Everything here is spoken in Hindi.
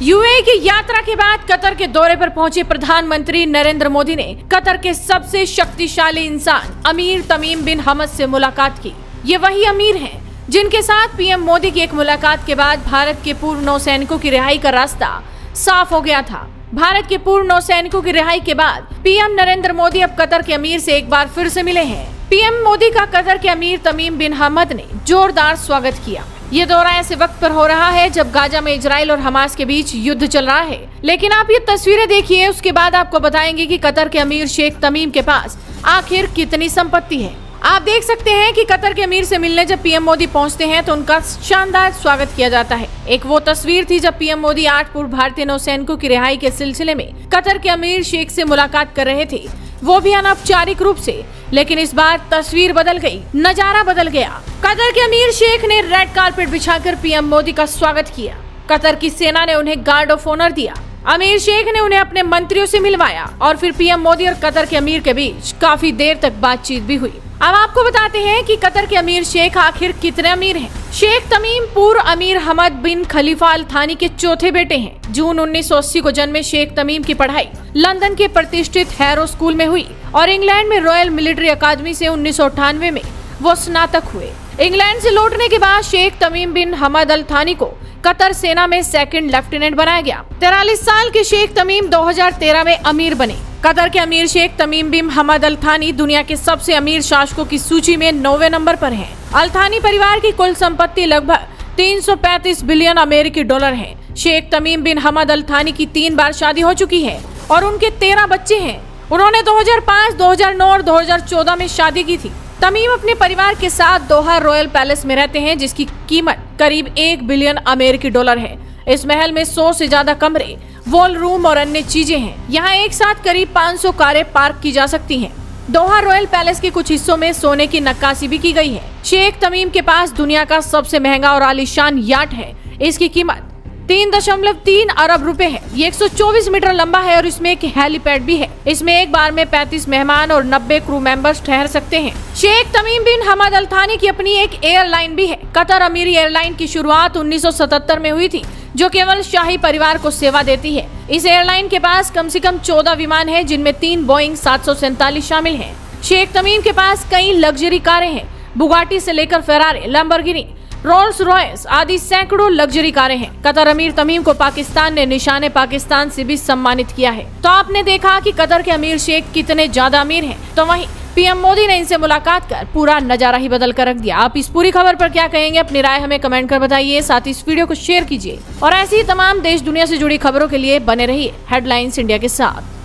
यूएई की यात्रा के बाद कतर के दौरे पर पहुंचे प्रधानमंत्री नरेंद्र मोदी ने कतर के सबसे शक्तिशाली इंसान अमीर तमीम बिन हमद से मुलाकात की। ये वही अमीर हैं जिनके साथ पीएम मोदी की एक मुलाकात के बाद भारत के पूर्व नौसैनिकों की रिहाई का रास्ता साफ हो गया था। भारत के पूर्व नौसैनिकों की रिहाई के बाद पीएम नरेंद्र मोदी अब कतर के अमीर से एक बार फिर से मिले हैं। पीएम मोदी का कतर के अमीर तमीम बिन हमद ने जोरदार स्वागत किया। ये दौरा ऐसे वक्त पर हो रहा है जब गाजा में इजराइल और हमास के बीच युद्ध चल रहा है। लेकिन आप ये तस्वीरें देखिए, उसके बाद आपको बताएंगे कि कतर के अमीर शेख तमीम के पास आखिर कितनी संपत्ति है। आप देख सकते हैं कि कतर के अमीर से मिलने जब पीएम मोदी पहुंचते हैं तो उनका शानदार स्वागत किया जाता है। एक वो तस्वीर थी जब पीएम मोदी 8 पूर्व भारतीय नौसैनिकों की रिहाई के सिलसिले में कतर के अमीर शेख से मुलाकात कर रहे थे, वो भी अनौपचारिक रूप से। लेकिन इस बार तस्वीर बदल गई, नजारा बदल गया। कतर के अमीर शेख ने रेड कारपेट बिछाकर पीएम मोदी का स्वागत किया। कतर की सेना ने उन्हें गार्ड ऑफ ऑनर दिया। अमीर शेख ने उन्हें अपने मंत्रियों से मिलवाया और फिर पीएम मोदी और कतर के अमीर के बीच काफी देर तक बातचीत भी हुई। अब आपको बताते हैं कि कतर के अमीर शेख आखिर कितने अमीर हैं। शेख तमीम पूर्व अमीर हमद बिन खलीफा अल थानी के चौथे बेटे हैं। जून 1980 को जन्मे शेख तमीम की पढ़ाई लंदन के प्रतिष्ठित हैरो स्कूल में हुई और इंग्लैंड में रॉयल मिलिट्री अकादमी से 1998 में वो स्नातक हुए। इंग्लैंड से लौटने के बाद शेख तमीम बिन हमद अल थानी को कतर सेना में सेकंड लेफ्टिनेंट बनाया गया। 43 साल के शेख तमीम 2013 में अमीर बने। कतर के अमीर शेख तमीम बिन हमद अल थानी दुनिया के सबसे अमीर शासकों की सूची में 9वें नंबर पर हैं। अल थानी परिवार की कुल संपत्ति लगभग 335 बिलियन अमेरिकी डॉलर है। शेख तमीम बिन हमद अल थानी की 3 बार शादी हो चुकी है और उनके 13 बच्चे हैं। उन्होंने 2005, 2009 और 2014 में शादी की थी। तमीम अपने परिवार के साथ दोहा रॉयल पैलेस में रहते हैं, जिसकी कीमत करीब 1 बिलियन अमेरिकी डॉलर है। इस महल में 100 से ज्यादा कमरे, वॉल रूम और अन्य चीजें हैं। यहाँ एक साथ करीब 500 कारें पार्क की जा सकती हैं। दोहा रॉयल पैलेस के कुछ हिस्सों में सोने की नक्काशी भी की गई है। शेख तमीम के पास दुनिया का सबसे महंगा और आलीशान याट है। इसकी कीमत 3.3 अरब रुपए है। ये 124 मीटर लंबा है और इसमें एक हेलीपैड भी है। इसमें एक बार में 35 मेहमान और 90 क्रू मेंबर्स ठहर सकते हैं। शेख तमीम बिन हमद अल थानी की अपनी एक एयरलाइन भी है। कतर अमीरी एयरलाइन की शुरुआत 1977 में हुई थी, जो केवल शाही परिवार को सेवा देती है। इस एयरलाइन के पास कम से कम 14 विमान हैं, जिनमें 3 बोइंग 747 शामिल हैं। शेख तमीम के पास कई लग्जरी कारें हैं। बुगाटी से लेकर फेरारी, लैम्बोर्गिनी, रोल्स रॉयस आदि सैकड़ों लग्जरी कारें हैं। कतर अमीर तमीम को पाकिस्तान ने निशाने पाकिस्तान से भी सम्मानित किया है। तो आपने देखा कि कतर के अमीर शेख कितने ज्यादा अमीर हैं। तो वहीं पीएम मोदी ने इनसे मुलाकात कर पूरा नजारा ही बदल कर रख दिया। आप इस पूरी खबर पर क्या कहेंगे? अपनी राय हमें कमेंट कर बताइए। साथ ही इस वीडियो को शेयर कीजिए और ऐसी ही तमाम देश दुनिया से जुड़ी खबरों के लिए बने रहिए हेडलाइंस इंडिया के साथ।